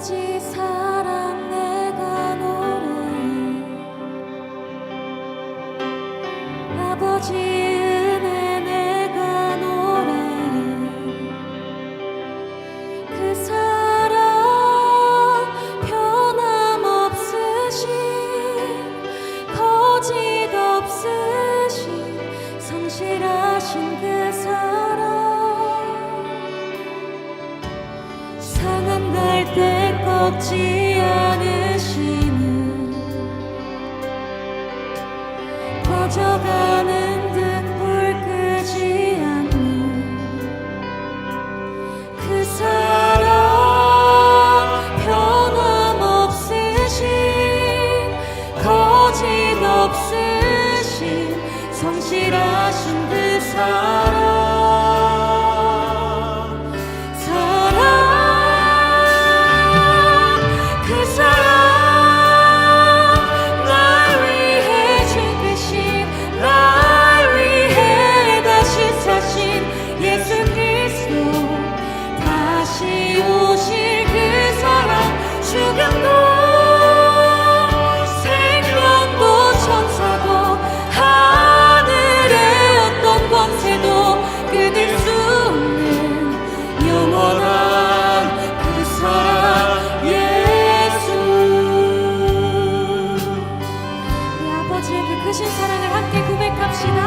아버지 사랑 내가 노래해, 아버지 은혜 내가 노래해. 그 사랑 변함없으신, 거짓 없으신, 성실하신 그 사랑, 상한 갈대 꺾지 않으시는, 꺼져가는 등불 끄지 않는 그 사랑, 변함없으신, 거짓 없으신, 성실하신 그 사랑, 주병도 생명도 천사도 하늘의 어떤 권세도 끊을 수 없는 영원한 그 사랑 예수. 우리 아버지의 그 크신 사랑을 함께 고백합시다.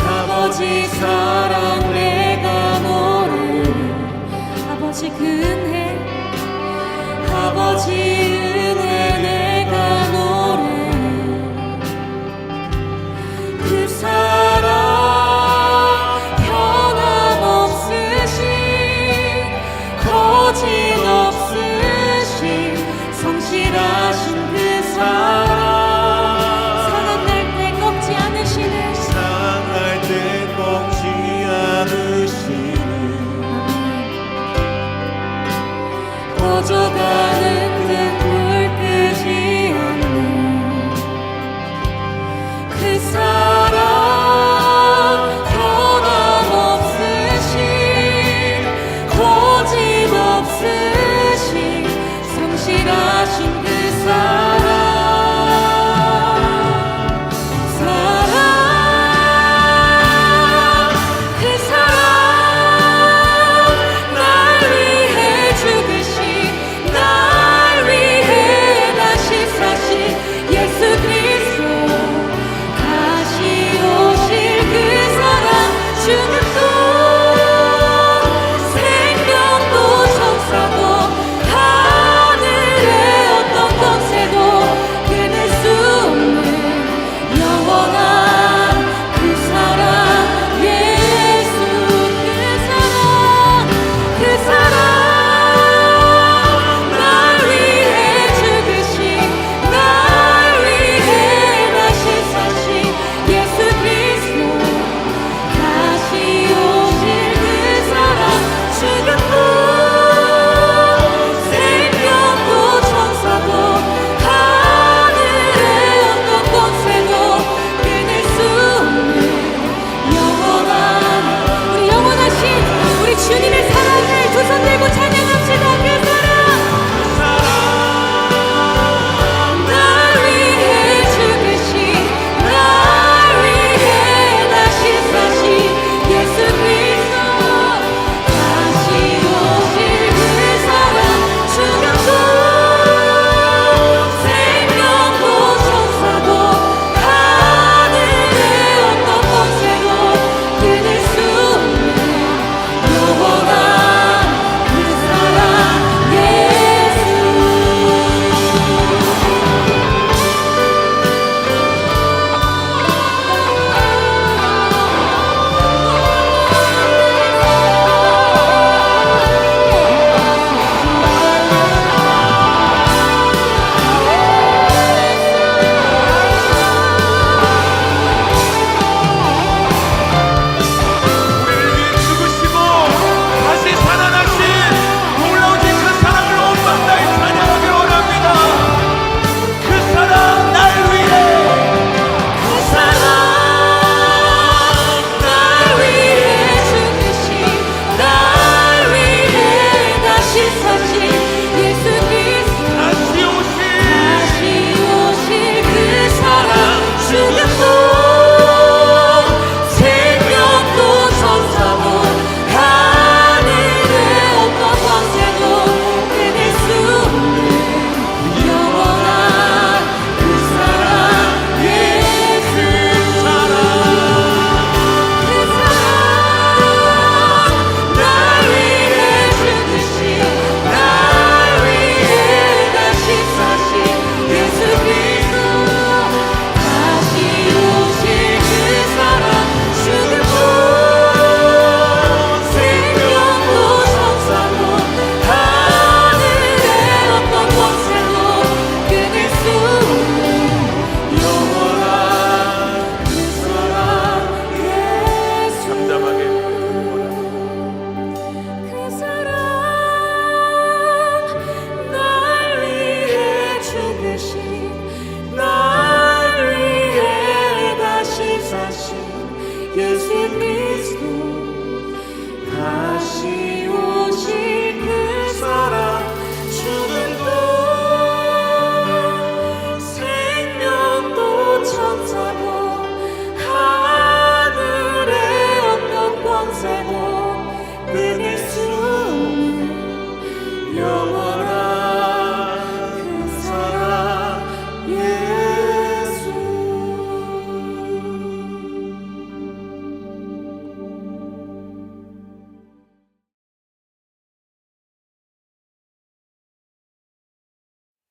아버지 사랑 내가 노래해, 아버지 그 은혜, 아버지 은혜 내가 노래해. 그 사랑 변함없으신, 거짓 없으신, 성실하신 그 사랑, 상한 날때 꺾지 않으시는, 상할 때 꺾지 않으시는, 꺼져가는 등불 끄지 않는 그 사랑, 변함없으신, 거짓 없으신, 성실하신 그 사랑, 그 사랑 날 위해 죽으신, 날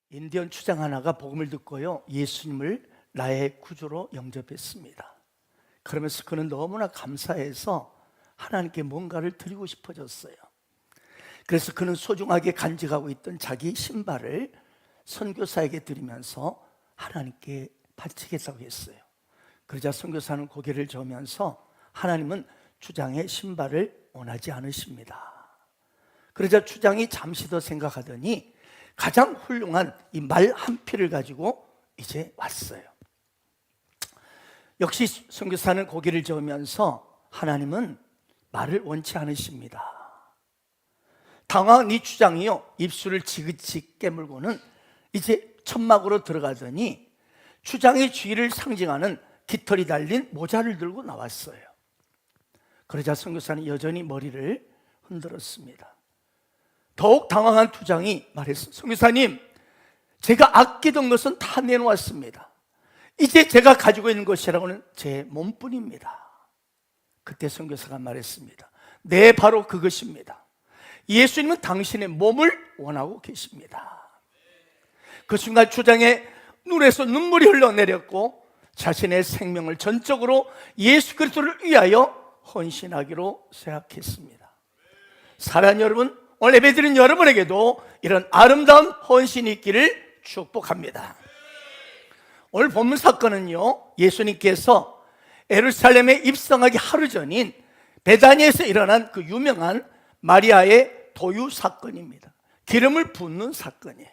인디언 추장 하나가 복음을 듣고요, 예수님을 나의 구주로 영접했습니다. 그러면서 그는 너무나 감사해서 하나님께 뭔가를 드리고 싶어졌어요. 그래서 그는 소중하게 간직하고 있던 자기 신발을 선교사에게 드리면서 하나님께 바치겠다고 했어요. 그러자 선교사는 고개를 저으면서 하나님은 추장의 신발을 원하지 않으십니다. 그러자 추장이 잠시 더 생각하더니 가장 훌륭한 이 말 한 피를 가지고 이제 왔어요. 역시 선교사는 고개를 저으면서 하나님은 말을 원치 않으십니다. 당황한 이 추장이요, 입술을 지그치 깨물고는 이제 천막으로 들어가더니 추장의 주의를 상징하는 깃털이 달린 모자를 들고 나왔어요. 그러자 선교사는 여전히 머리를 흔들었습니다. 더욱 당황한 추장이 말했어요. 선교사님, 제가 아끼던 것은 다 내놓았습니다. 이제 제가 가지고 있는 것이라고는 제 몸뿐입니다. 그때 선교사가 말했습니다. 네, 바로 그것입니다. 예수님은 당신의 몸을 원하고 계십니다. 그 순간 추장의 눈에서 눈물이 흘러내렸고 자신의 생명을 전적으로 예수 그리스도를 위하여 헌신하기로 생각했습니다. 사랑하는 여러분, 오늘 예배드린 여러분에게도 이런 아름다운 헌신이 있기를 축복합니다. 오늘 본문 사건은요, 예수님께서 예루살렘에 입성하기 하루 전인 베다니에서 일어난 그 유명한 마리아의 도유 사건입니다. 기름을 붓는 사건이에요.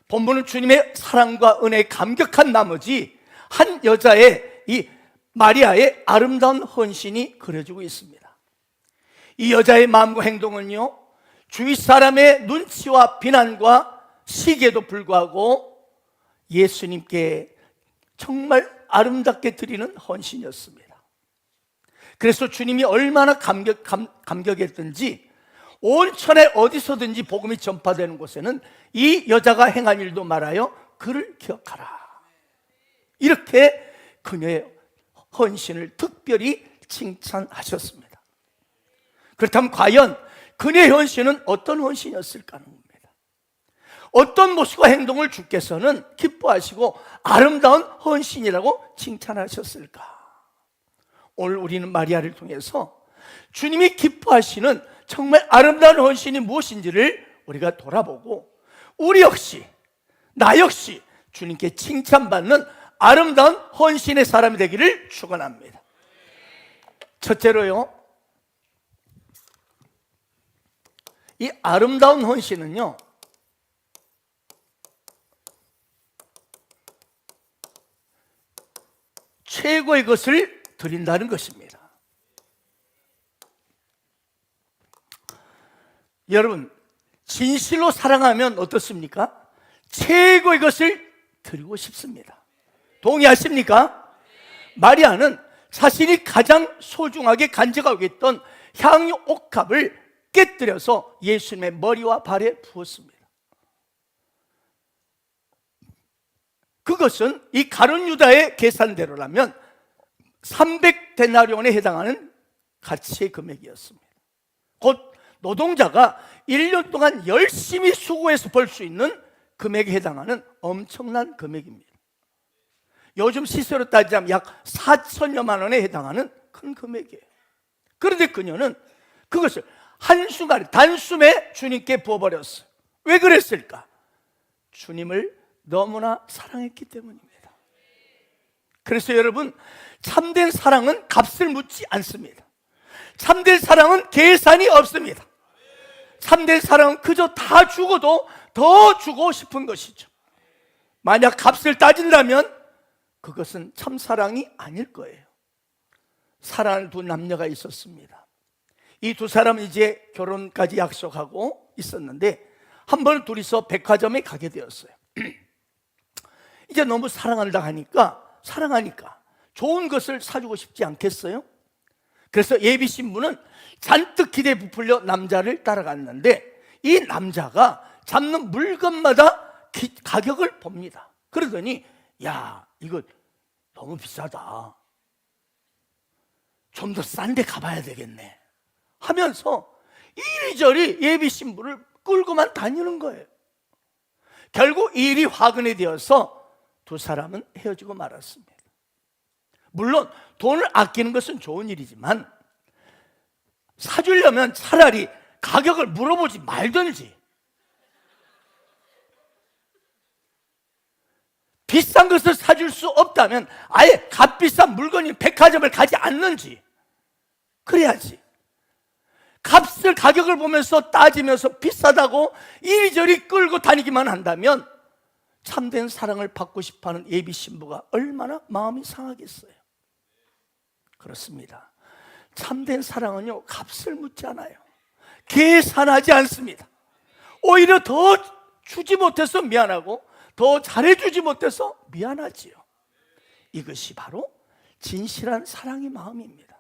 본문은 주님의 사랑과 은혜에 감격한 나머지 한 여자의, 이 마리아의 아름다운 헌신이 그려지고 있습니다. 이 여자의 마음과 행동은요, 주위 사람의 눈치와 비난과 시기에도 불구하고 예수님께 정말 아름답게 드리는 헌신이었습니다. 그래서 주님이 얼마나 감격했던지 온천에 어디서든지 복음이 전파되는 곳에는 이 여자가 행한 일도 말하여 그를 기억하라, 이렇게 그녀의 헌신을 특별히 칭찬하셨습니다. 그렇다면 과연 그녀의 헌신은 어떤 헌신이었을까 하는 겁니다. 어떤 모습과 행동을 주께서는 기뻐하시고 아름다운 헌신이라고 칭찬하셨을까? 오늘 우리는 마리아를 통해서 주님이 기뻐하시는 정말 아름다운 헌신이 무엇인지를 우리가 돌아보고 우리 역시, 나 역시 주님께 칭찬받는 아름다운 헌신의 사람이 되기를 축원합니다. 첫째로요, 이 아름다운 헌신은요, 최고의 것을 드린다는 것입니다. 여러분, 진실로 사랑하면 어떻습니까? 최고의 것을 드리고 싶습니다. 동의하십니까? 마리아는 자신이 가장 소중하게 간직하고 있던 향유 옥합을 깨뜨려서 예수님의 머리와 발에 부었습니다. 그것은 이 가룟 유다의 계산대로라면 300데나리온에 해당하는 가치의 금액이었습니다. 곧 노동자가 1년 동안 열심히 수고해서 벌 수 있는 금액에 해당하는 엄청난 금액입니다. 요즘 시세로 따지자면 약 4천여만 원에 해당하는 큰 금액이에요. 그런데 그녀는 그것을 한순간에 단숨에 주님께 부어버렸어요. 왜 그랬을까? 주님을 너무나 사랑했기 때문입니다. 그래서 여러분, 참된 사랑은 값을 묻지 않습니다. 참된 사랑은 계산이 없습니다. 참된 사랑은 그저 다 주고도 더 주고 싶은 것이죠. 만약 값을 따진다면 그것은 참사랑이 아닐 거예요. 사랑하는 두 남녀가 있었습니다. 이 두 사람은 이제 결혼까지 약속하고 있었는데 한 번 둘이서 백화점에 가게 되었어요. 이제 너무 사랑하니까 좋은 것을 사주고 싶지 않겠어요? 그래서 예비 신부는 잔뜩 기대에 부풀려 남자를 따라갔는데 이 남자가 잡는 물건마다 가격을 봅니다. 그러더니 야, 이거 너무 비싸다, 좀 더 싼 데 가봐야 되겠네 하면서 이리저리 예비 신부를 끌고만 다니는 거예요. 결국 이 일이 화근이 되어서 두 사람은 헤어지고 말았습니다. 물론 돈을 아끼는 것은 좋은 일이지만 사주려면 차라리 가격을 물어보지 말든지, 비싼 것을 사줄 수 없다면 아예 값비싼 물건인 백화점을 가지 않는지 그래야지. 가격을 보면서 따지면서 비싸다고 이리저리 끌고 다니기만 한다면 참된 사랑을 받고 싶어하는 예비 신부가 얼마나 마음이 상하겠어요. 그렇습니다. 참된 사랑은요, 값을 묻지 않아요. 계산하지 않습니다. 오히려 더 주지 못해서 미안하고 더 잘해주지 못해서 미안하지요. 이것이 바로 진실한 사랑의 마음입니다.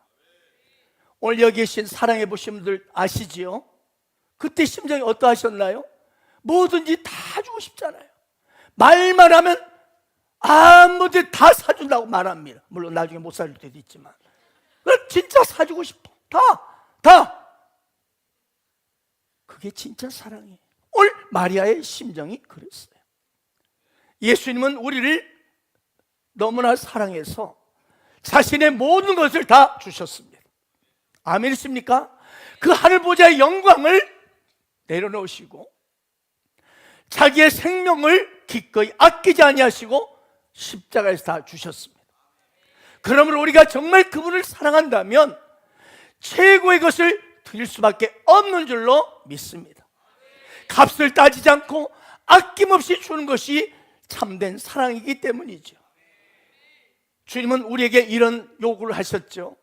오늘 여기 계신 사랑해 보신 분들 아시지요? 그때 심정이 어떠하셨나요? 뭐든지 다 주고 싶잖아요. 말만 하면 아무데 다 사준다고 말합니다. 물론 나중에 못 사줄 때도 있지만 진짜 사주고 싶어. 다. 그게 진짜 사랑이에요. 오늘 마리아의 심정이 그랬어요. 예수님은 우리를 너무나 사랑해서 자신의 모든 것을 다 주셨습니다. 아멘이십니까? 그 하늘 보좌의 영광을 내려놓으시고 자기의 생명을 기꺼이 아끼지 아니하시고 십자가에서 다 주셨습니다. 그러므로 우리가 정말 그분을 사랑한다면 최고의 것을 드릴 수밖에 없는 줄로 믿습니다. 값을 따지지 않고 아낌없이 주는 것이 참된 사랑이기 때문이죠. 주님은 우리에게 이런 요구를 하셨죠.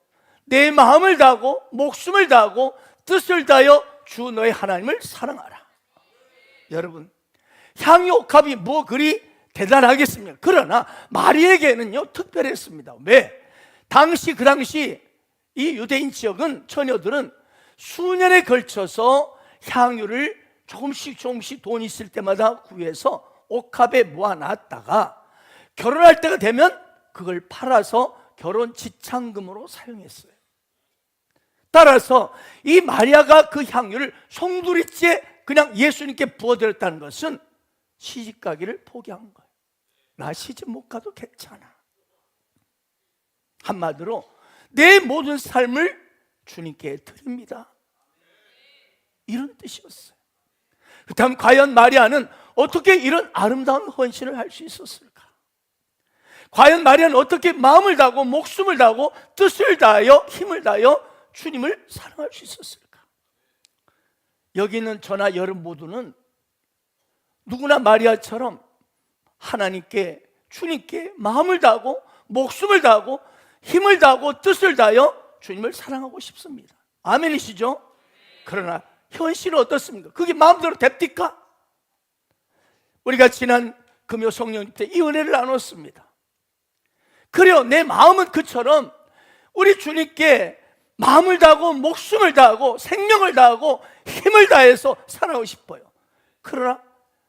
내 마음을 다하고 목숨을 다하고 뜻을 다하여 주 너의 하나님을 사랑하라. 여러분, 향유옥합이 뭐 그리 대단하겠습니까? 그러나 마리에게는요 특별했습니다. 왜? 그 당시 이 유대인 지역은 처녀들은 수년에 걸쳐서 향유를 조금씩 돈 있을 때마다 구해서 옥합에 모아놨다가 결혼할 때가 되면 그걸 팔아서 결혼 지참금으로 사용했어요. 따라서 이 마리아가 그 향유를 송두리째 그냥 예수님께 부어드렸다는 것은 시집가기를 포기한 거예요. 나 시집 못 가도 괜찮아. 한마디로 내 모든 삶을 주님께 드립니다, 이런 뜻이었어요. 그렇다면 과연 마리아는 어떻게 이런 아름다운 헌신을 할 수 있었을까? 과연 마리아는 어떻게 마음을 다하고 목숨을 다하고 뜻을 다하여 힘을 다하여 주님을 사랑할 수 있었을까? 여기 있는 저나 여러분 모두는 누구나 마리아처럼 하나님께, 주님께 마음을 다하고 목숨을 다하고 힘을 다하고 뜻을 다하여 주님을 사랑하고 싶습니다. 아멘이시죠? 그러나 현실은 어떻습니까? 그게 마음대로 됩니까? 우리가 지난 금요 성령 때 이 은혜를 나눴습니다. 그래요, 내 마음은 그처럼 우리 주님께 마음을 다하고 목숨을 다하고 생명을 다하고 힘을 다해서 살아가고 싶어요. 그러나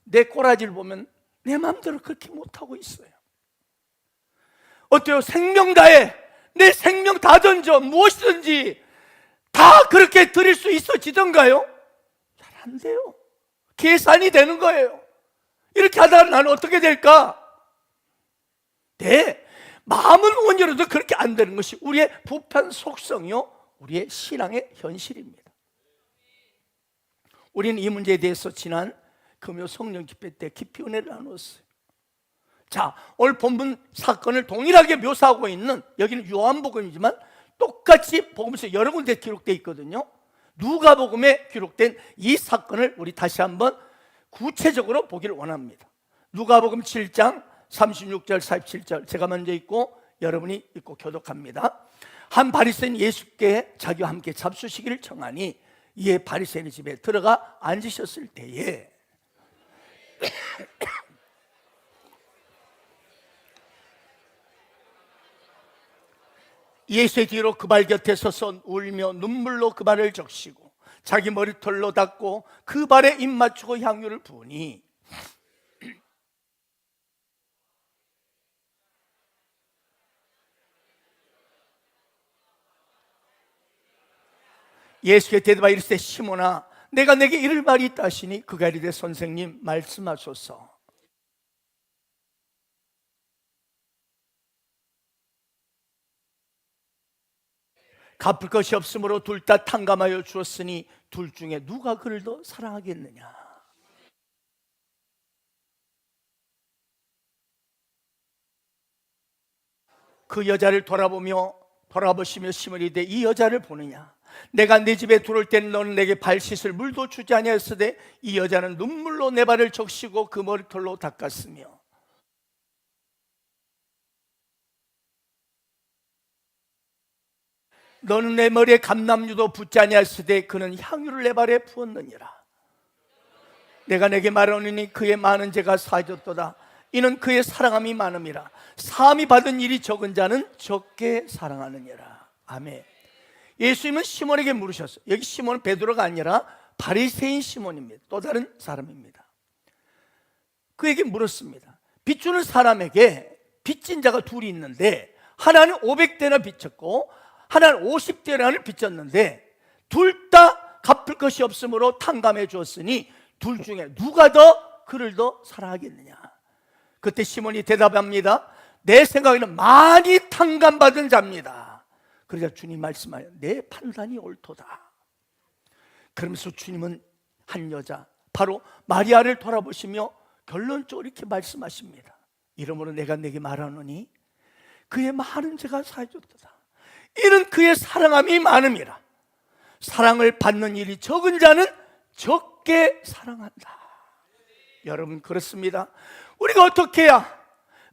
내 꼬라지를 보면 내 마음대로 그렇게 못하고 있어요. 어때요? 생명 다해, 내 생명 다 던져, 무엇이든지 다 그렇게 드릴 수 있어지던가요? 잘 안 돼요. 계산이 되는 거예요. 이렇게 하다가 나는 어떻게 될까? 네, 마음은 원이라도 그렇게 안 되는 것이 우리의 부패한 속성이요, 우리의 신앙의 현실입니다. 우리는 이 문제에 대해서 지난 금요 성령 집회 때 깊이 은혜를 나눴어요. 자, 오늘 본문 사건을 동일하게 묘사하고 있는, 여기는 요한복음이지만 똑같이 복음서 여러 군데 기록되어 있거든요. 누가복음에 기록된 이 사건을 우리 다시 한번 구체적으로 보기를 원합니다. 누가복음 7장 36절 47절 제가 먼저 읽고 여러분이 읽고 교독합니다. 한 바리새인 예수께 자기와 함께 잡수시기를 청하니 이에 바리새인의 집에 들어가 앉으셨을 때에 예수의 뒤로 그 발 곁에 서서 울며 눈물로 그 발을 적시고 자기 머리털로 닦고 그 발에 입 맞추고 향유를 부으니 예수께 대답하여 이르시되 시몬아, 내가 내게 이를 말이 있다 하시니 그가 이르되 선생님 말씀하소서. 갚을 것이 없으므로 둘 다 탕감하여 주었으니 둘 중에 누가 그를 더 사랑하겠느냐. 그 여자를 돌아보시며 시므리되 이 여자를 보느냐. 내가 네 집에 들어올 때는 너는 내게 발 씻을 물도 주지 아니하였으되 이 여자는 눈물로 내 발을 적시고 그 머리털로 닦았으며. 너는 내 머리에 감람유도 붓지 아니하였으되 그는 향유를 내 발에 부었느니라. 내가 내게 말하노니 그의 많은 죄가 사하졌도다. 이는 그의 사랑함이 많음이라. 사함이 받은 일이 적은 자는 적게 사랑하느니라. 아멘. 예수님은 시몬에게 물으셨어요. 여기 시몬은 베드로가 아니라 바리새인 시몬입니다. 또 다른 사람입니다. 그에게 물었습니다. 빚주는 사람에게 빚진 자가 둘이 있는데 하나는 500데나 빚졌고 하나는 50데나를 빚졌는데 둘 다 갚을 것이 없으므로 탕감해 주었으니 둘 중에 누가 더 그를 더 사랑하겠느냐. 그때 시몬이 대답합니다. 내 생각에는 많이 탕감받은 자입니다. 그러자 주님 말씀하여 내 판단이 옳도다. 그러면서 주님은 한 여자 바로 마리아를 돌아보시며 결론적으로 이렇게 말씀하십니다. 이러므로 내가 내게 말하노니 그의 많은 죄가 사해졌도다. 이는 그의 사랑함이 많음이라. 사랑을 받는 일이 적은 자는 적게 사랑한다. 여러분 그렇습니다. 우리가 어떻게 해야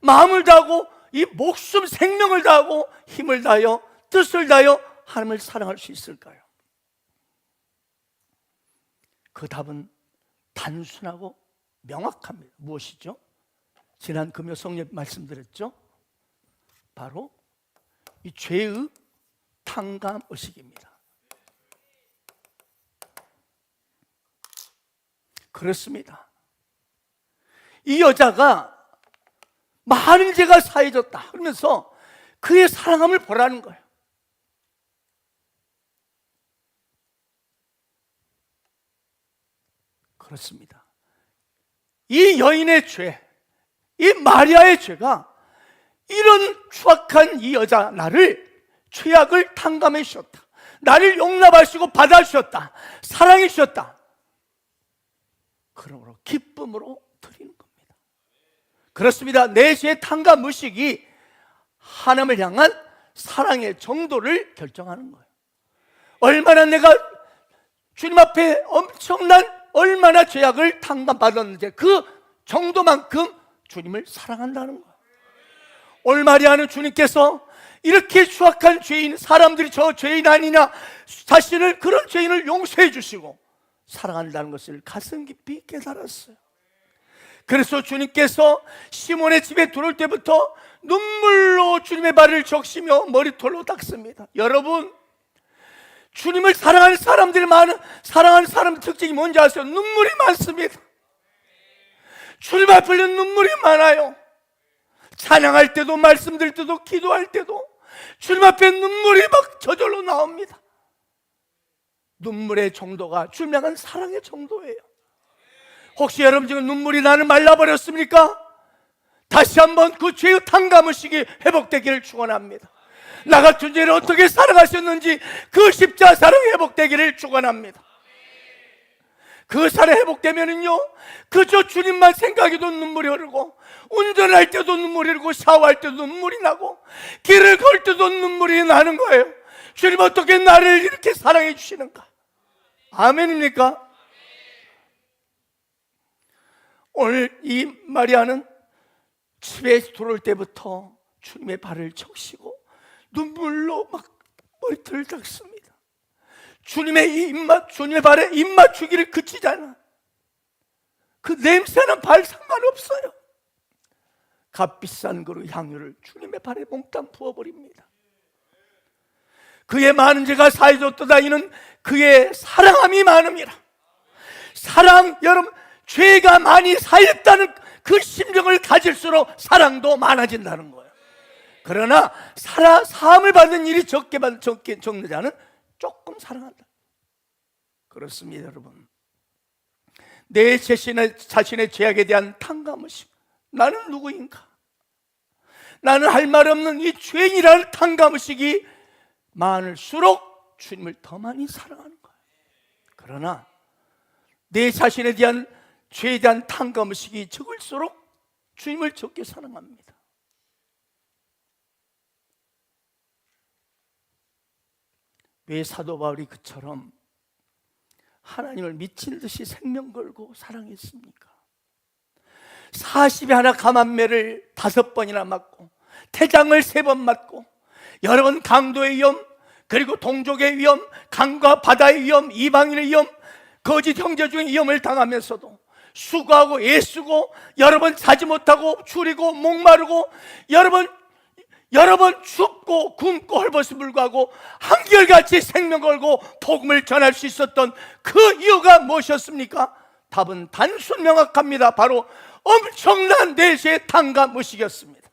마음을 다하고 이 목숨 생명을 다하고 힘을 다하여 뜻을 다하여 하나님을 사랑할 수 있을까요? 그 답은 단순하고 명확합니다. 무엇이죠? 지난 금요 성령 말씀드렸죠? 바로 이 죄의 탕감의식입니다. 그렇습니다. 이 여자가 많은 죄가 사해졌다 그러면서 그의 사랑함을 보라는 거예요. 그렇습니다. 이 여인의 죄, 이 마리아의 죄가 이런 추악한 이 여자 나를 죄악을 탕감해 주셨다. 나를 용납하시고 받아주셨다. 사랑해 주셨다. 그러므로 기쁨으로 드리는 겁니다. 그렇습니다. 내 죄의 탕감 의식이 하나님을 향한 사랑의 정도를 결정하는 거예요. 얼마나 내가 주님 앞에 엄청난 얼마나 죄악을 탕감받았는지 그 정도만큼 주님을 사랑한다는 거예요. 오늘 마리아는 주님께서 이렇게 추악한 죄인, 사람들이 저 죄인 아니냐, 자신을 그런 죄인을 용서해 주시고 사랑한다는 것을 가슴 깊이 깨달았어요. 그래서 주님께서 시몬의 집에 들어올 때부터 눈물로 주님의 발을 적시며 머리털로 닦습니다. 여러분, 주님을 사랑하는 사람들이 많은, 사랑하는 사람의 특징이 뭔지 아세요? 눈물이 많습니다. 주님 앞에는 눈물이 많아요. 찬양할 때도, 말씀드릴 때도, 기도할 때도 주님 앞에 눈물이 막 저절로 나옵니다. 눈물의 정도가 주님 향한 사랑의 정도예요. 혹시 여러분 지금 눈물이 나는 말라버렸습니까? 다시 한번 그 죄의 탕감의식이 회복되기를 축원합니다. 나 같은 죄를 어떻게 사랑하셨는지 그 십자가 사랑이 회복되기를 축원합니다. 그 사랑 회복되면은요, 그저 주님만 생각해도 눈물이 흐르고, 운전할 때도 눈물이 흐르고, 샤워할 때도 눈물이 나고, 길을 걸 때도 눈물이 나는 거예요. 주님 어떻게 나를 이렇게 사랑해 주시는가? 아멘입니까? 오늘 이 마리아는 집에 들어올 때부터 주님의 발을 적시고 눈물로 막 머리털을 닦습니다. 주님의 입맛, 주님의 발에 입맞추기를 그치잖아. 그 냄새는 발 상관없어요. 값비싼 그릇 향유를 주님의 발에 몽땅 부어버립니다. 그의 많은 죄가 사해졌도다. 이는 그의 사랑함이 많음이라. 사랑, 여러분, 죄가 많이 사했다는 그 심정을 가질수록 사랑도 많아진다는 거예요. 그러나 사함을 받는 일이 적는 자는 조금 사랑한다. 그렇습니다, 여러분. 내 자신의 죄악에 대한 탕감의식. 나는 누구인가? 나는 할 말 없는 이 죄인이라는 탕감의식이 많을수록 주님을 더 많이 사랑하는 거예요. 그러나 내 자신에 대한 죄에 대한 탕감의식이 적을수록 주님을 적게 사랑합니다. 왜 사도 바울이 그처럼 하나님을 미친 듯이 생명 걸고 사랑했습니까? 40에 하나 감암매를 5번이나 맞고 태장을 3번 맞고 여러 번 강도의 위험, 그리고 동족의 위험, 강과 바다의 위험, 이방인의 위험, 거짓 형제 중의 위험을 당하면서도 수고하고 애쓰고 여러 번 자지 못하고 줄이고 목마르고 여러 번 춥고 굶고 헐벗음 불구하고 한결같이 생명 걸고 복음을 전할 수 있었던 그 이유가 무엇이었습니까? 답은 단순 명확합니다. 바로 엄청난 내세의 탕감의식이었습니다.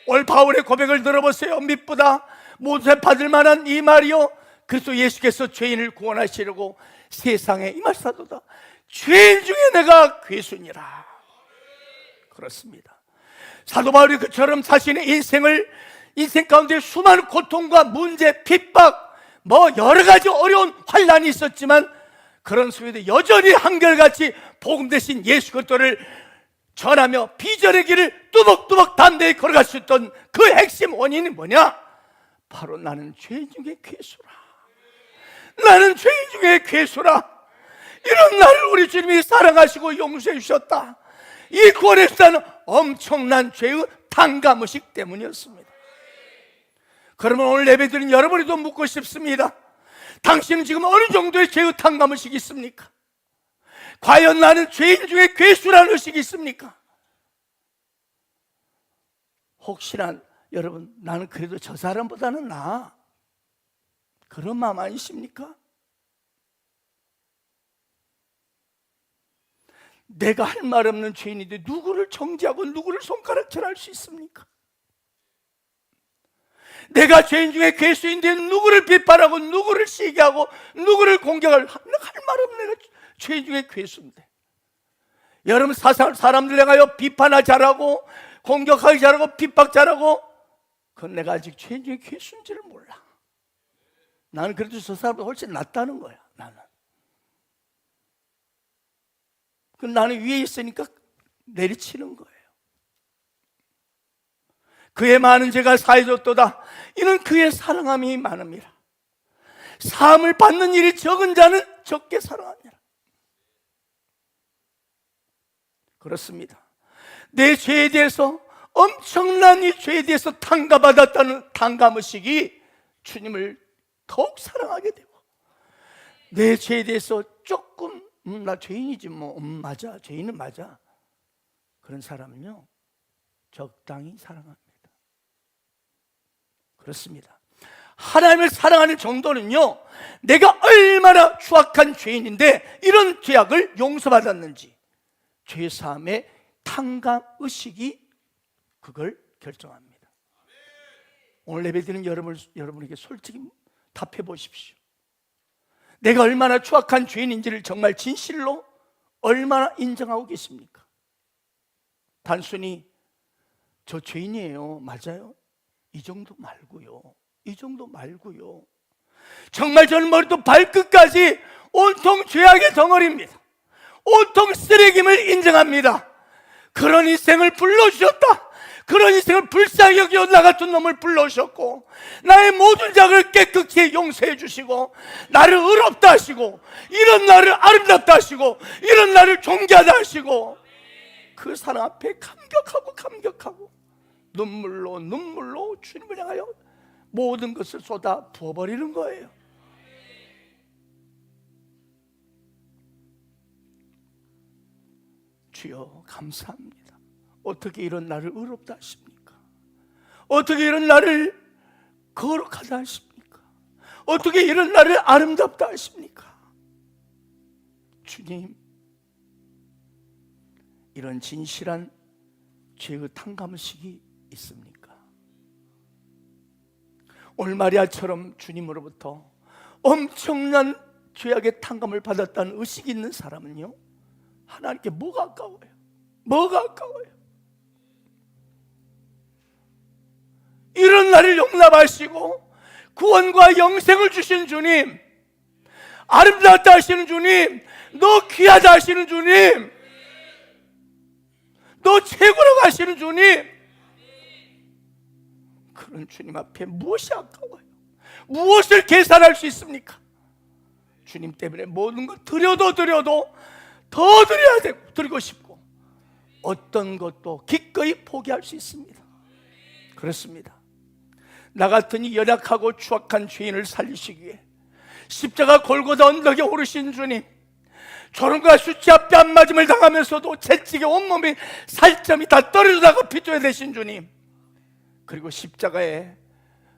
오늘 바울의 고백을 들어보세요. 믿보다 못해 받을 만한 이 말이요, 그리스도 예수께서 죄인을 구원하시려고 세상에 임하사도다. 죄인 중에 내가 괴순이라. 그렇습니다. 사도 바울이 그처럼 자신의 인생 가운데 수많은 고통과 문제, 핍박, 여러 가지 어려운 환난이 있었지만 그런 속에도 여전히 한결같이 복음 대신 예수 그리스도를 전하며 비전의 길을 뚜벅뚜벅 담대히 걸어갈 수 있던 그 핵심 원인이 뭐냐? 바로 나는 죄인 중에 괴수라. 나는 죄인 중에 괴수라. 이런 나를 우리 주님이 사랑하시고 용서해 주셨다. 이 구원의 수단은 엄청난 죄의 탕감의식 때문이었습니다. 그러면 오늘 예배드린 여러분에도 묻고 싶습니다. 당신은 지금 어느 정도의 죄의 탕감의식이 있습니까? 과연 나는 죄인 중에 괴수라는 의식이 있습니까? 혹시나 여러분, 나는 그래도 저 사람보다는 나아, 그런 마음 아니십니까? 내가 할 말 없는 죄인인데 누구를 정죄하고 누구를 손가락질할 수 있습니까? 내가 죄인 중에 괴수인데 누구를 비판하고 누구를 시기하고 누구를 공격할 할 말 없는 내가 죄인 중에 괴수인데, 여러분 사람들 향하여 비판하기 잘하고 공격하기 잘하고 핍박 잘하고, 그건 내가 아직 죄인 중에 괴수인지를 몰라. 나는 그래도 저 사람보다 훨씬 낫다는 거야. 나는 위에 있으니까 내리치는 거예요. 그의 많은 죄가 사해졌도다. 이는 그의 사랑함이 많음이라. 사함을 받는 일이 적은 자는 적게 사랑하니라. 그렇습니다. 내 죄에 대해서, 엄청난 이 죄에 대해서 탕감받았다는 탕감의식이 주님을 더욱 사랑하게 되고, 내 죄에 대해서 조금 나 죄인이지 맞아, 죄인은 맞아, 그런 사람은요 적당히 사랑합니다. 그렇습니다. 하나님을 사랑하는 정도는요, 내가 얼마나 추악한 죄인인데 이런 죄악을 용서받았는지, 죄사함의 탕감의식이 그걸 결정합니다. 오늘 예배드리는 여러분에게 솔직히 답해 보십시오. 내가 얼마나 추악한 죄인인지를 정말 진실로 얼마나 인정하고 계십니까? 단순히 저 죄인이에요, 맞아요, 이 정도 말고요, 이 정도 말고요. 정말 저는 머리부터 발끝까지 온통 죄악의 덩어리입니다. 온통 쓰레기임을 인정합니다. 그런 인생을 불러주셨다. 그런 인생을 불쌍히 여겨 나 같은 놈을 불러주셨고, 나의 모든 죄악을 깨끗이 용서해 주시고, 나를 의롭다 하시고, 이런 나를 아름답다 하시고, 이런 나를 존귀하다 하시고, 그 사랑 앞에 감격하고 눈물로 주님을 향하여 모든 것을 쏟아 부어버리는 거예요. 주여 감사합니다. 어떻게 이런 나를 의롭다 하십니까? 어떻게 이런 나를 거룩하다 하십니까? 어떻게 이런 나를 아름답다 하십니까? 주님, 이런 진실한 죄의 탕감의식이 있습니까? 오늘 마리아처럼 주님으로부터 엄청난 죄악의 탕감을 받았다는 의식이 있는 사람은요, 하나님께 뭐가 아까워요? 뭐가 아까워요? 이런 나를 용납하시고 구원과 영생을 주신 주님, 아름답다 하시는 주님, 너 귀하다 하시는 주님, 너 최고라고 하시는 주님, 그런 주님 앞에 무엇이 아까워요? 무엇을 계산할 수 있습니까? 주님 때문에 모든 것 드려도 더 드려야 되고, 드리고 싶고, 어떤 것도 기꺼이 포기할 수 있습니다. 그렇습니다. 나 같은 이 연약하고 추악한 죄인을 살리시기 위해 십자가 골고다 언덕에 오르신 주님, 조롱과 수치 앞에 안 맞음을 당하면서도 채찍에 온몸이 살점이 다 떨어지다가 피조에 되신 주님, 그리고 십자가에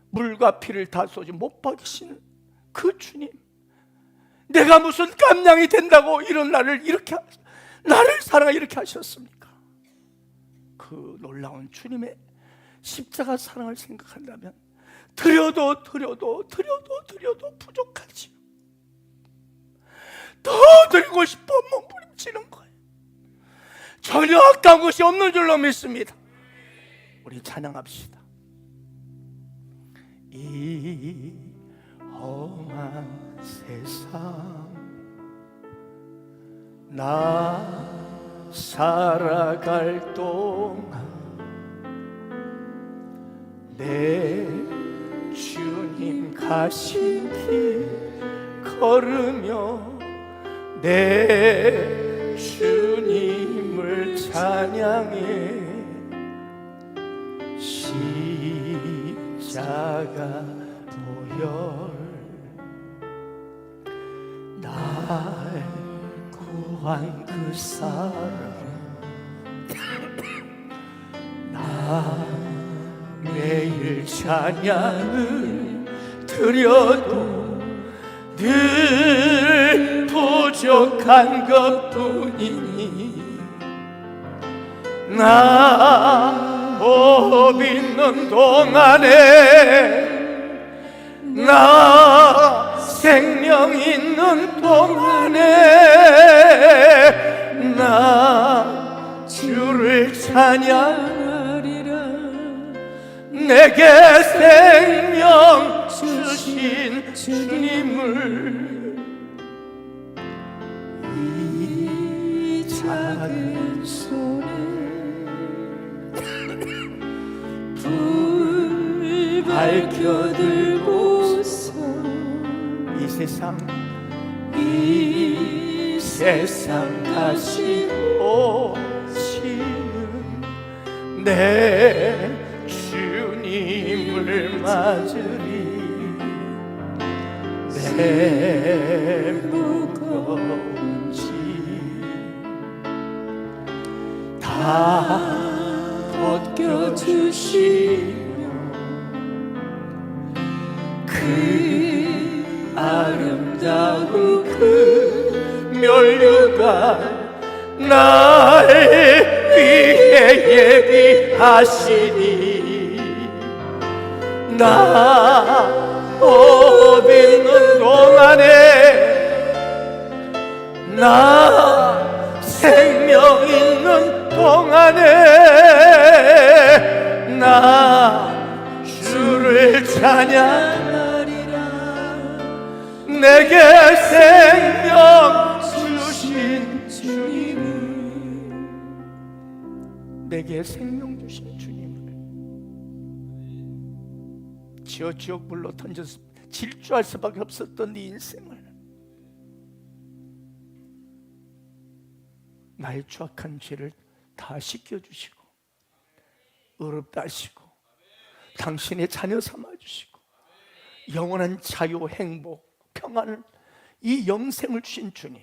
물과 피를 다 쏟지 못 박이신 그 주님, 내가 무슨 깜냥이 된다고 이런 나를 사랑하 이렇게 하셨습니까? 그 놀라운 주님의 십자가 사랑을 생각한다면 드려도 부족하지요. 더 드리고 싶어 몸부림치는 거예요. 전혀 아까운 것이 없는 줄로 믿습니다. 우리 찬양합시다. 이 험한 세상 나 살아갈 동안 내 주님 가신 길 걸으며 내 주님을 찬양해 십자가 보혈 날 구한 그 사랑 나 매일 찬양을 드려도 늘 부족한 것뿐이니 나 복 있는 동안에 나 생명 있는 동안에 나 주를 찬양하리라. 내게 생명 주신 주님을 이 작은 손에 불 밝혀들고서 이 세상 다시 오시는 내 주님을 맞으리. 내 무거운 짐 다 벗겨주시며 그 아름다운 그 면류가 날 위해 예비하시니 나 복 있는 동안에 나 생명 있는 동안에 나 주를 찬양하리라. 내게 생명 주신 주님을 내게 생명 주신 주님을 지옥 불로 던져서 질주할 수밖에 없었던 네 인생을 나의 추악한 죄를 다 씻겨주시고 의롭다 하시고 당신의 자녀 삼아주시고 영원한 자유, 행복, 평안을 이 영생을 주신 주님,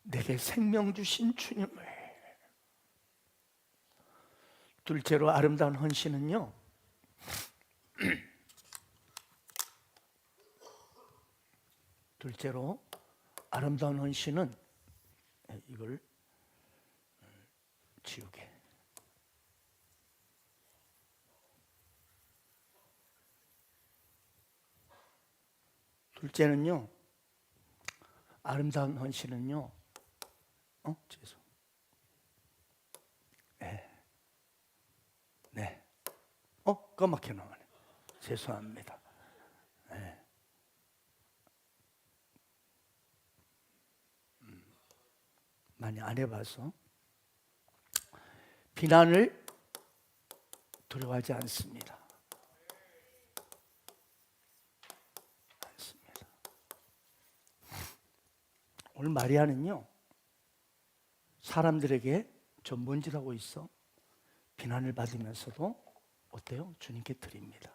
내게 생명 주신 주님을. 둘째로 아름다운 헌신은요, 둘째로 아름다운 헌신은 이걸 지우개. 둘째는요, 아름다운 헌신은요, 죄송. 네. 까맣게 나오네. 죄송합니다. 네. 많이 안 해봐서. 비난을 두려워하지 않습니다. 오늘 마리아는요, 사람들에게 전문질하고 있어 비난을 받으면서도 어때요? 주님께 드립니다.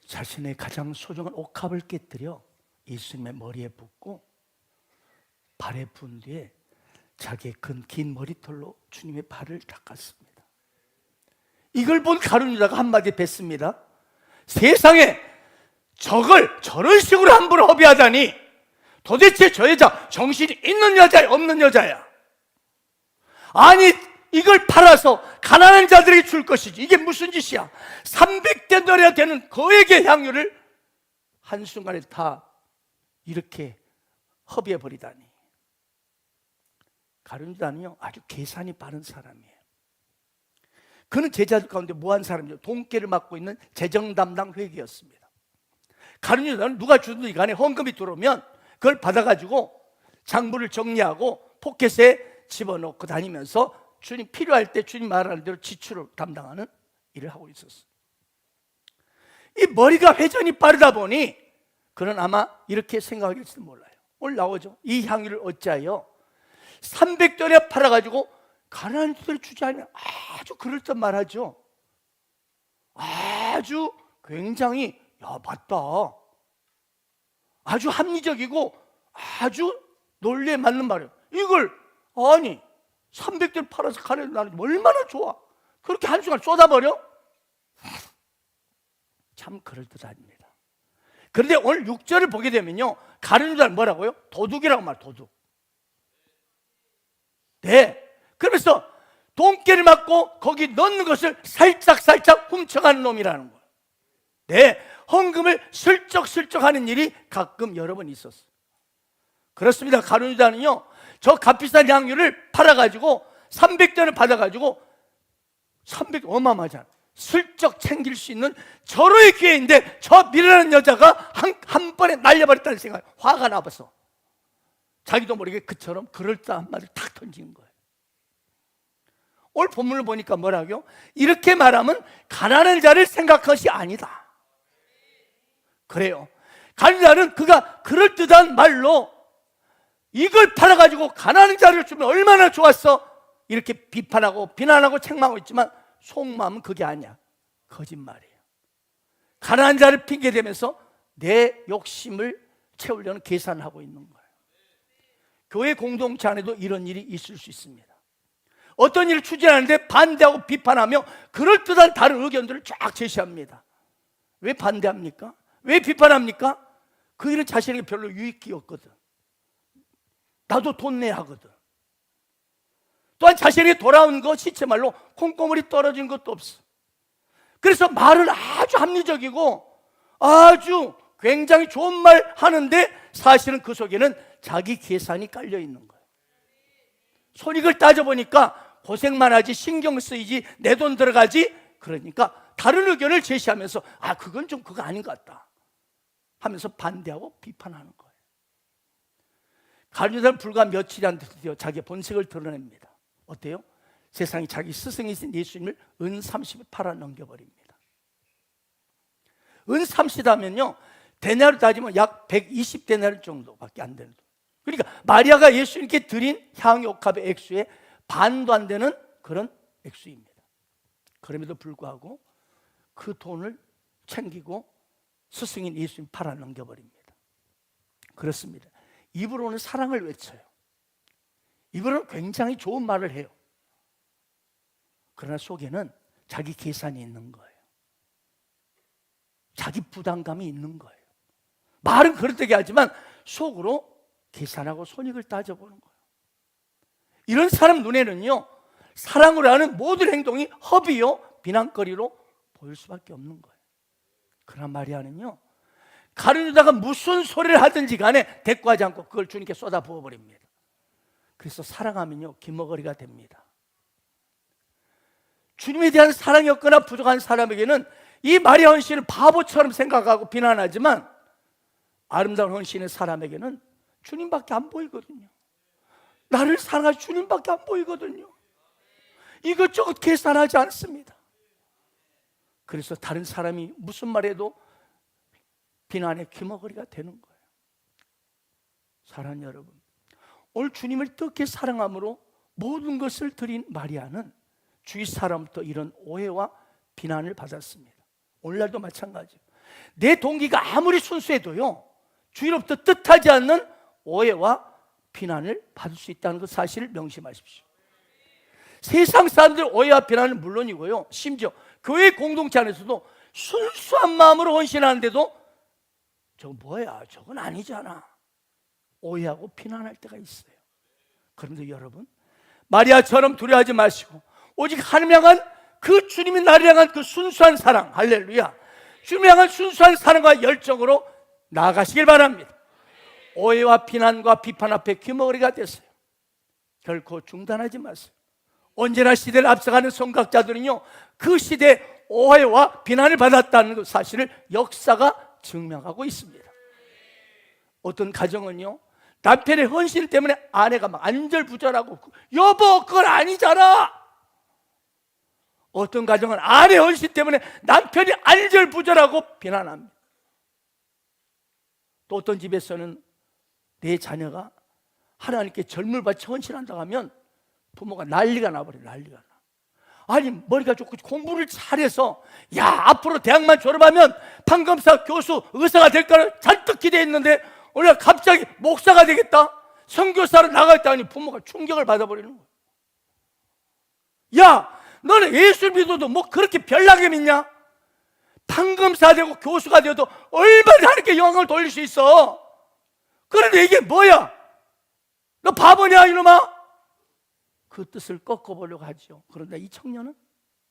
자신의 가장 소중한 옥합을 깨뜨려 예수님의 머리에 붓고 발에 부은 뒤에 자기의 긴 머리털로 주님의 발을 닦았습니다. 이걸 본 가룟 유다가 한마디 뱉습니다. 세상에 저런 식으로 함부로 허비하다니, 도대체 저 여자 정신이 있는 여자야 없는 여자야? 아니 이걸 팔아서 가난한 자들에게 줄 것이지, 이게 무슨 짓이야? 300데나리가 되는 거액의 향유를 한순간에 다 이렇게 허비해버리다니. 가룟 유다는요 아주 계산이 빠른 사람이에요. 그는 제자들 가운데 무한 사람이죠. 돈깨를 맡고 있는 재정 담당 회계였습니다. 가룟 유다는 누가 주든지 간에 헌금이 들어오면 그걸 받아가지고 장부를 정리하고 포켓에 집어넣고 다니면서 주님 필요할 때 주님 말하는 대로 지출을 담당하는 일을 하고 있었어요. 이 머리가 회전이 빠르다 보니 그는 아마 이렇게 생각할지도 몰라요. 오늘 나오죠. 이 향유를 어찌하여 300데나리에 팔아가지고 가난한 자들에 주지 않으면, 아주 그럴듯 말하죠. 아주 굉장히 맞다, 아주 합리적이고 아주 논리에 맞는 말이에요. 이걸 아니 300대를 팔아서 가난한 나는 얼마나 좋아, 그렇게 한순간 쏟아버려? 참 그럴듯합니다. 그런데 오늘 6절을 보게 되면요, 가룟 유다는 뭐라고요? 도둑이라고 말, 도둑. 네, 그러면서 돈깨를 맞고 거기 넣는 것을 살짝 훔쳐가는 놈이라는 거예요. 네, 헌금을 슬쩍 하는 일이 가끔 여러 번 있었어요. 그렇습니다. 가룟 유다는요 저 값비싼 향유를 팔아가지고 300대를 받아가지고 300 어마어마하잖아. 슬쩍 챙길 수 있는 절호의 기회인데 저 미련한 여자가 한 번에 날려버렸다는 생각이 화가 나서 자기도 모르게 그처럼 그럴듯한 말을 탁 던진 거예요. 오늘 본문을 보니까 뭐라고요? 이렇게 말하면 가난한 자를 생각한 것이 아니다. 그래요. 가룟 유다는 그가 그럴듯한 말로 이걸 팔아가지고 가난한 자를 주면 얼마나 좋았어, 이렇게 비판하고 비난하고 책망하고 있지만 속마음은 그게 아니야. 거짓말이에요. 가난한 자를 핑계대면서 내 욕심을 채우려는 계산을 하고 있는 거예요. 교회 공동체 안에도 이런 일이 있을 수 있습니다. 어떤 일을 추진하는데 반대하고 비판하며 그럴듯한 다른 의견들을 쫙 제시합니다. 왜 반대합니까? 왜 비판합니까? 그 일은 자신에게 별로 유익이 없거든. 나도 돈 내야 하거든. 또한 자신에게 돌아온 거 시체말로 콩고물이 떨어진 것도 없어. 그래서 말은 아주 합리적이고 아주 굉장히 좋은 말 하는데 사실은 그 속에는 자기 계산이 깔려 있는 거예요. 손익을 따져보니까 고생만 하지, 신경 쓰이지, 내 돈 들어가지. 그러니까 다른 의견을 제시하면서 그건 좀 그거 아닌 것 같다 하면서 반대하고 비판하는 거예요. 가룟 유다는 불과 며칠이 안 돼서 드디어 자기의 본색을 드러냅니다. 어때요? 세상이 자기 스승이신 예수님을 은 30에 팔아 넘겨버립니다. 은 30이면요 데나리로 따지면 약 120데나리 정도밖에 안 되는 돈. 그러니까 마리아가 예수님께 드린 향유옥합의 액수의 반도 안 되는 그런 액수입니다. 그럼에도 불구하고 그 돈을 챙기고 스승인 예수님 팔아 넘겨버립니다. 그렇습니다. 입으로는 사랑을 외쳐요. 입으로는 굉장히 좋은 말을 해요. 그러나 속에는 자기 계산이 있는 거예요. 자기 부담감이 있는 거예요. 말은 그렇게 하지만 속으로 계산하고 손익을 따져보는 거예요. 이런 사람 눈에는요 사랑으로 하는 모든 행동이 허비요 비난거리로 보일 수밖에 없는 거예요. 그러나 마리아는요 가룟 유다가 무슨 소리를 하든지 간에 대꾸하지 않고 그걸 주님께 쏟아 부어버립니다. 그래서 사랑하면요 기머거리가 됩니다. 주님에 대한 사랑이 없거나 부족한 사람에게는 이 마리아 헌신을 바보처럼 생각하고 비난하지만, 아름다운 헌신의 사람에게는 주님밖에 안 보이거든요. 나를 사랑할 주님밖에 안 보이거든요. 이것저것 계산하지 않습니다. 그래서 다른 사람이 무슨 말해도 비난의 귀머거리가 되는 거예요. 사랑하는 여러분, 오늘 주님을 뜨겁게 사랑함으로 모든 것을 드린 마리아는 주위 사람부터 이런 오해와 비난을 받았습니다. 오늘날도 마찬가지예요. 내 동기가 아무리 순수해도요, 주위로부터 뜻하지 않는 오해와 비난을 받을 수 있다는 그 사실을 명심하십시오. 세상 사람들 오해와 비난은 물론이고요, 심지어 교회 공동체 안에서도 순수한 마음으로 헌신하는데도 저거 뭐야, 저건 아니잖아, 오해하고 비난할 때가 있어요. 그런데 여러분, 마리아처럼 두려워하지 마시고 오직 하나님 향한 그 주님이 나를 향한 그 순수한 사랑, 할렐루야, 주님 향한 순수한 사랑과 열정으로 나아가시길 바랍니다. 오해와 비난과 비판 앞에 귀머거리가 됐어요. 결코 중단하지 마세요. 언제나 시대를 앞서가는 선각자들은요, 그 시대의 오해와 비난을 받았다는 그 사실을 역사가 증명하고 있습니다. 어떤 가정은요, 남편의 헌신 때문에 아내가 막 안절부절하고, 여보 그건 아니잖아. 어떤 가정은 아내 헌신 때문에 남편이 안절부절하고 비난합니다. 또 어떤 집에서는 내 자녀가 하나님께 젊을 바쳐 헌신한다고 하면 부모가 난리가 나버려요. 난리가 나. 아니 머리가 좋고 공부를 잘해서, 야 앞으로 대학만 졸업하면 판검사, 교수, 의사가 될 거를 잔뜩 기대했는데 오늘 갑자기 목사가 되겠다, 선교사로 나가겠다니 부모가 충격을 받아버리는 거예요. 야 너는 예수를 믿어도 뭐 그렇게 별나게 믿냐? 판검사 되고 교수가 되어도 얼마나 하나님께 영광을 돌릴 수 있어. 그런데 이게 뭐야? 너 바보냐 이놈아? 그 뜻을 꺾어보려고 하죠. 그런데 이 청년은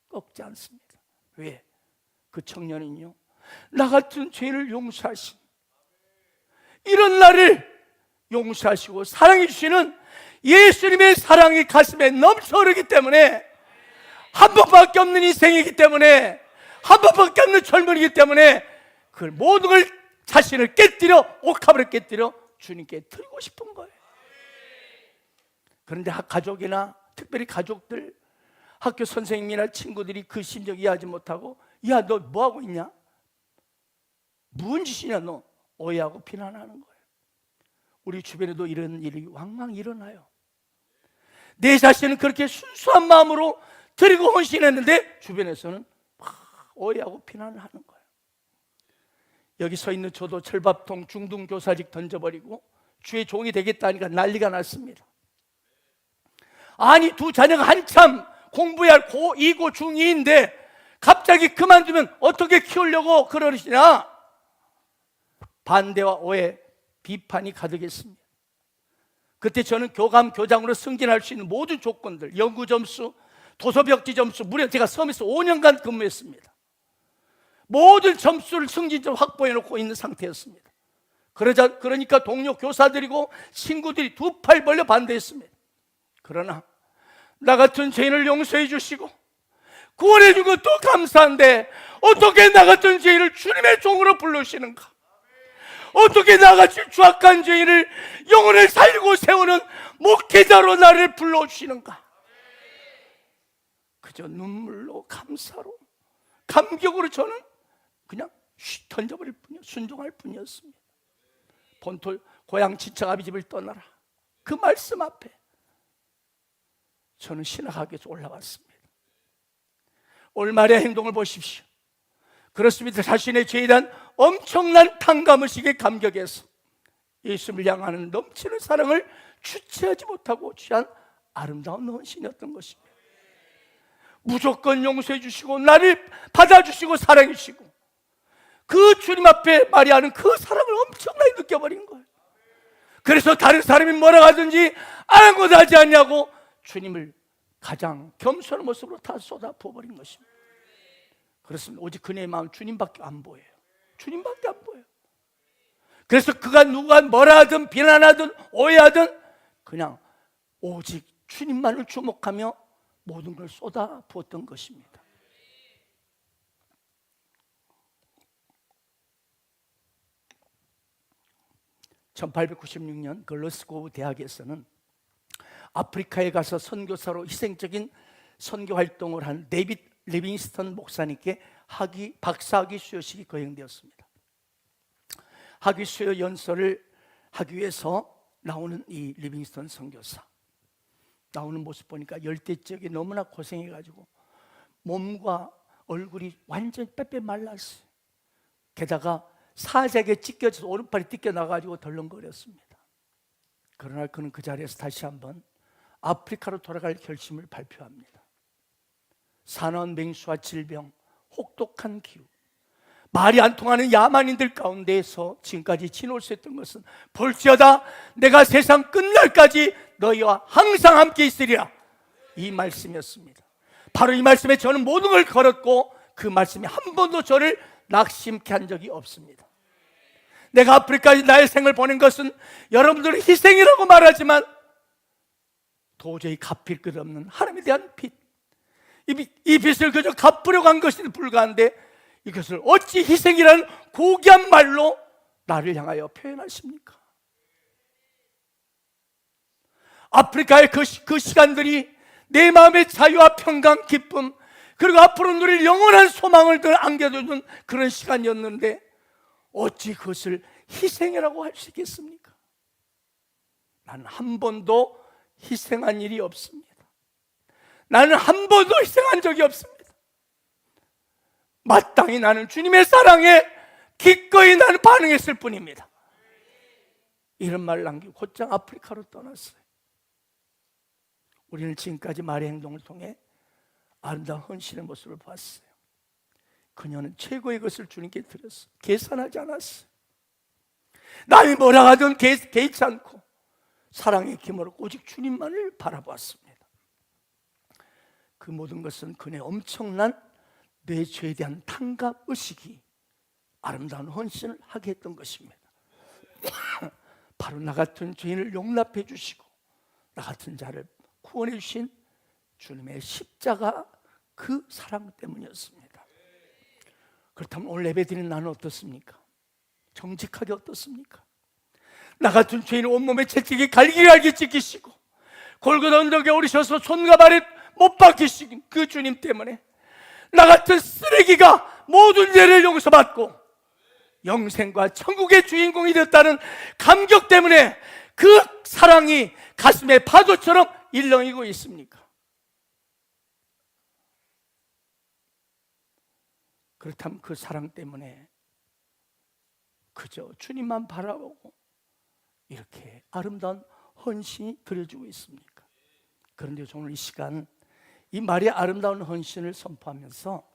꺾지 않습니다. 왜? 그 청년은요, 나 같은 죄인을 용서하신, 이런 나를 용서하시고 사랑해 주시는 예수님의 사랑이 가슴에 넘쳐 흐르기 때문에, 한 번밖에 없는 인생이기 때문에, 한 번밖에 없는 젊은이기 때문에 그 모든 걸, 자신을 깨뜨려, 옥합을 깨뜨려 주님께 드리고 싶은 거예요. 그런데 가족이나 특별히 가족들, 학교 선생님이나 친구들이 그 심정 이해하지 못하고, 야 너 뭐하고 있냐? 무슨 짓이냐 너? 오해하고 비난하는 거예요. 우리 주변에도 이런 일이 왕왕 일어나요. 내 자신은 그렇게 순수한 마음으로 드리고 헌신했는데 주변에서는 막 오해하고 비난을 하는 거예요. 여기 서 있는 저도 철밥통 중등교사직 던져버리고 주의 종이 되겠다니까 난리가 났습니다. 아니 두 자녀가 한참 공부해야 할 고2, 고2인데 갑자기 그만두면 어떻게 키우려고 그러시냐? 반대와 오해, 비판이 가득했습니다. 그때 저는 교감, 교장으로 승진할 수 있는 모든 조건들, 연구 점수, 도서벽지 점수, 무려 제가 섬에서 5년간 근무했습니다. 모든 점수를 승진점 확보해 놓고 있는 상태였습니다. 그러니까 동료 교사들이고 친구들이 두 팔 벌려 반대했습니다. 그러나 나 같은 죄인을 용서해 주시고 구원해 준 것도 감사한데 어떻게 나 같은 죄인을 주님의 종으로 부르시는가? 어떻게 나같이 추악한 죄인을 영혼을 살리고 세우는 목회자로 나를 불러주시는가? 그저 눈물로, 감사로, 감격으로 저는 그냥 던져버릴 뿐이요, 순종할 뿐이었습니다. 본토 고향 친척 아비집을 떠나라, 그 말씀 앞에 저는 신학학에서 올라왔습니다. 오늘 마리아 행동을 보십시오. 그렇습니다. 자신의 죄에 대한 엄청난 탕감의식에 감격해서 예수를 향하는 넘치는 사랑을 주체하지 못하고 취한 아름다운 헌신이었던 것입니다. 무조건 용서해 주시고 나를 받아주시고 사랑해 주시고 그 주님 앞에 마리아는 그 사랑을 엄청나게 느껴버린 거예요. 그래서 다른 사람이 뭐라 하든지 아랑곳하지 않냐고 주님을 가장 겸손한 모습으로 다 쏟아 부어버린 것입니다. 그렇습니다. 오직 그녀의 마음 주님밖에 안 보여요. 주님밖에 안 보여요. 그래서 그가 누가 뭐라 하든 비난하든 오해하든 그냥 오직 주님만을 주목하며 모든 걸 쏟아 부었던 것입니다. (1896년) 글러스고우 대학에서는 아프리카에 가서 선교사로 희생적인 선교 활동을 한 데이빗 리빙스턴 목사님께 박사학위 수여식이 거행되었습니다. 학위 수여 연설을 하기 위해서 나오는 이 리빙스턴 선교사, 나오는 모습 보니까 열대 지역에 너무나 고생해가지고 몸과 얼굴이 완전히 빼빼 말랐어요. 게다가 사자에게 찢겨져서 오른팔이 찢겨나가지고 덜렁거렸습니다. 그러나 그는 그 자리에서 다시 한번 아프리카로 돌아갈 결심을 발표합니다. 산원 맹수와 질병, 혹독한 기후, 말이 안 통하는 야만인들 가운데에서 지금까지 지낼 수 있던 것은 볼지어다 내가 세상 끝날까지 너희와 항상 함께 있으리라, 이 말씀이었습니다. 바로 이 말씀에 저는 모든 걸 걸었고 그 말씀이 한 번도 저를 낙심케 한 적이 없습니다. 내가 아프리카에 나의 생을 보낸 것은 여러분들은 희생이라고 말하지만 도저히 갚을 것 없는 하나님에 대한 빚, 이 빚을 그저 갚으려고 한 것이 불가한데 이것을 어찌 희생이라는 고귀한 말로 나를 향하여 표현하십니까? 아프리카의 그 시간들이 내 마음의 자유와 평강, 기쁨, 그리고 앞으로 누릴 영원한 소망을 늘 안겨주는 그런 시간이었는데 어찌 그것을 희생이라고 할 수 있겠습니까? 나는 한 번도 희생한 일이 없습니다. 나는 한 번도 희생한 적이 없습니다. 마땅히 나는 주님의 사랑에 기꺼이 나는 반응했을 뿐입니다. 이런 말을 남기고 곧장 아프리카로 떠났어요. 우리는 지금까지 말의 행동을 통해 아름다운 헌신의 모습을 봤어요. 그녀는 최고의 것을 주님께 드렸어요. 계산하지 않았어요. 남이 뭐라 하든 개의치 않고 사랑의 기모로 오직 주님만을 바라보았습니다. 그 모든 것은 그의 엄청난 내 죄에 대한 탕감의식이 아름다운 헌신을 하게 했던 것입니다. 바로 나 같은 죄인을 용납해 주시고 나 같은 자를 구원해 주신 주님의 십자가 그 사랑 때문이었습니다. 그렇다면 오늘 예배드리는 나는 어떻습니까? 정직하게 어떻습니까? 나 같은 죄인을 온몸에 채찍이 갈기갈기 찢기시고 골고다 언덕에 오르셔서 손과 발에 못 박히신 그 주님 때문에 나 같은 쓰레기가 모든 죄를 용서받고 영생과 천국의 주인공이 됐다는 감격 때문에 그 사랑이 가슴에 파도처럼 일렁이고 있습니까? 그렇다면 그 사랑 때문에 그저 주님만 바라보고 이렇게 아름다운 헌신이 드려지고 있습니까? 그런데 오늘 이 시간 이 말의 아름다운 헌신을 선포하면서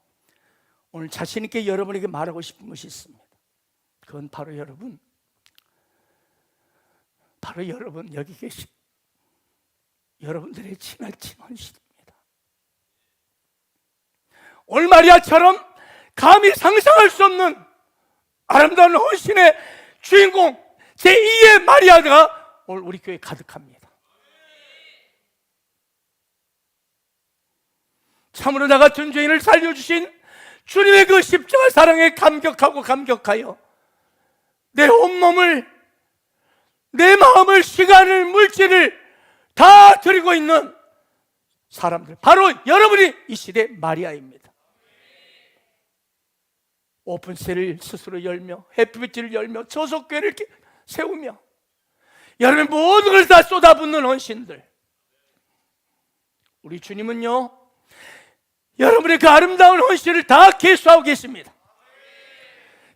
오늘 자신 있게 여러분에게 말하고 싶은 것이 있습니다. 그건 바로 여러분 여기 계신 여러분들의 지나친 헌신입니다. 오늘 마리아처럼 감히 상상할 수 없는 아름다운 헌신의 주인공 제2의 마리아가 오늘 우리 교회에 가득합니다. 참으로 나 같은 죄인을 살려주신 주님의 그 십자가 사랑에 감격하여 내 온몸을, 내 마음을, 시간을, 물질을 다 드리고 있는 사람들, 바로 여러분이 이 시대 마리아입니다. 오픈셀을 스스로 열며 해피비치를 열며 저속교회를 세우며 여러분의 모든 걸 다 쏟아붓는 헌신들, 우리 주님은요 여러분의 그 아름다운 헌신을 다 계수하고 계십니다.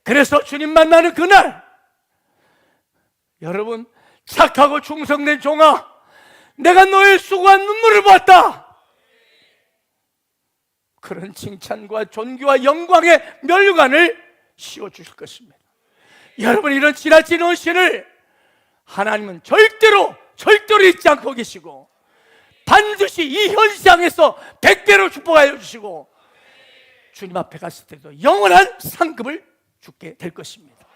그래서 주님 만나는 그날 여러분 착하고 충성된 종아, 내가 너의 수고한 눈물을 보았다, 그런 칭찬과 존귀와 영광의 면류관을 씌워주실 것입니다. 여러분 이런 지나친 헌신을 하나님은 절대로 잊지 않고 계시고 반드시 이 현상에서 100배로 축복하여 주시고 주님 앞에 갔을 때도 영원한 상급을 주게 될 것입니다.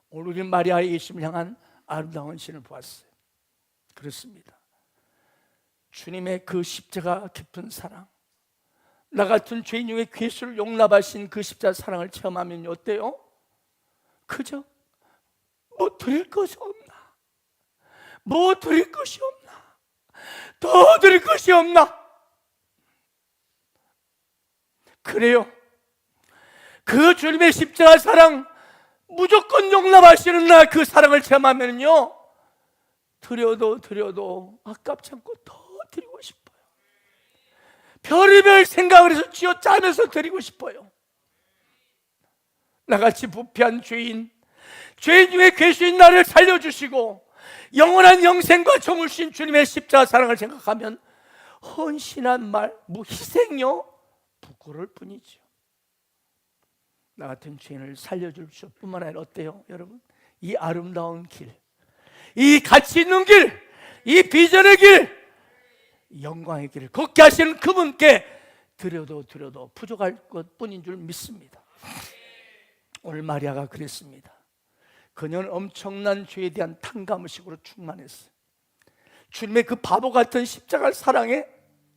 오늘 우리는 마리아의 예수님을 향한 아름다운 헌신을 보았어요. 그렇습니다. 주님의 그 십자가 깊은 사랑, 나 같은 죄인 중에 괴수를 용납하신 그 십자가 사랑을 체험하면 어때요? 그저 뭐 드릴 것이 없나? 뭐 드릴 것이 없나? 더 드릴 것이 없나? 그래요. 그 주님의 십자가 사랑 무조건 용납하시는 나 그 사랑을 체험하면요, 드려도 아깝지 않고 더 드리고 싶어요. 별의별 생각을 해서 쥐어짜면서 드리고 싶어요. 나같이 부패한 죄인 중에 괴수인 나를 살려주시고 영원한 영생과 정을 주신 주님의 십자가 사랑을 생각하면 헌신한 말, 희생요, 부끄러울 뿐이죠. 나 같은 죄인을 살려줄 뿐만 아니라 어때요 여러분? 이 아름다운 길, 이 가치 있는 길, 이 비전의 길, 영광의 길을 걷게 하시는 그분께 드려도 부족할 것뿐인 줄 믿습니다. 오늘 마리아가 그랬습니다. 그녀는 엄청난 죄에 대한 탕감의식으로 충만했어요. 주님의 그 바보 같은 십자가 사랑에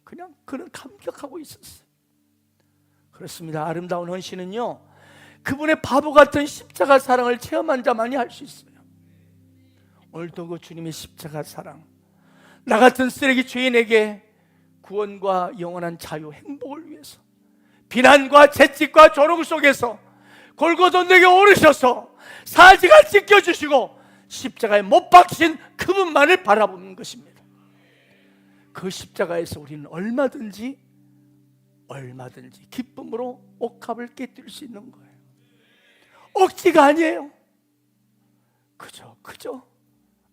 그냥 그는 감격하고 있었어요. 그렇습니다. 아름다운 헌신은요, 그분의 바보 같은 십자가 사랑을 체험한 자만이 할 수 있어요. 오늘도 그 주님의 십자가 사랑, 나 같은 쓰레기 죄인에게 구원과 영원한 자유, 행복을 위해서 비난과 채찍과 조롱 속에서 골고다 내게 오르셔서 사지가 찢겨주시고 십자가에 못 박힌 그분만을 바라보는 것입니다. 그 십자가에서 우리는 얼마든지 기쁨으로 옥합을 깨뜨릴 수 있는 거예요. 억지가 아니에요. 그저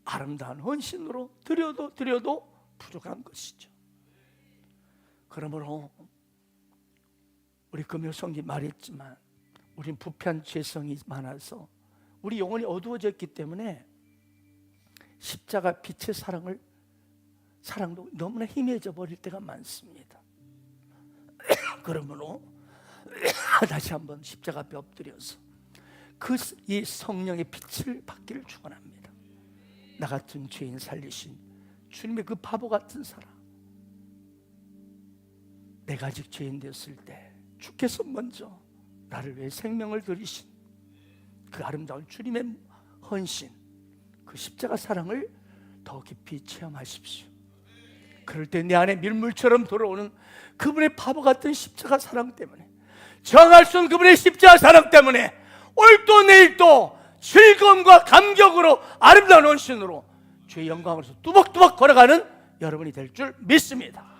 아름다운 헌신으로 드려도 부족한 것이죠. 그러므로 우리 금요 성기 말했지만 우린 부패한 죄성이 많아서 우리 영혼이 어두워졌기 때문에 십자가 빛의 사랑도 너무나 희미해져 버릴 때가 많습니다. 그러므로 다시 한번 십자가 앞에 엎드려서 이 성령의 빛을 받기를 축원합니다. 나 같은 죄인 살리신 주님의 그 바보 같은 사랑, 내가 아직 죄인 됐을 때 주께서 먼저 나를 위해 생명을 들이신 그 아름다운 주님의 헌신, 그 십자가 사랑을 더 깊이 체험하십시오. 그럴 때 내 안에 밀물처럼 들어오는 그분의 바보 같은 십자가 사랑 때문에, 정할 수 없는 그분의 십자가 사랑 때문에 오늘도 내일도 즐거움과 감격으로 아름다운 헌신으로 주의 영광으로서 뚜벅뚜벅 걸어가는 여러분이 될 줄 믿습니다.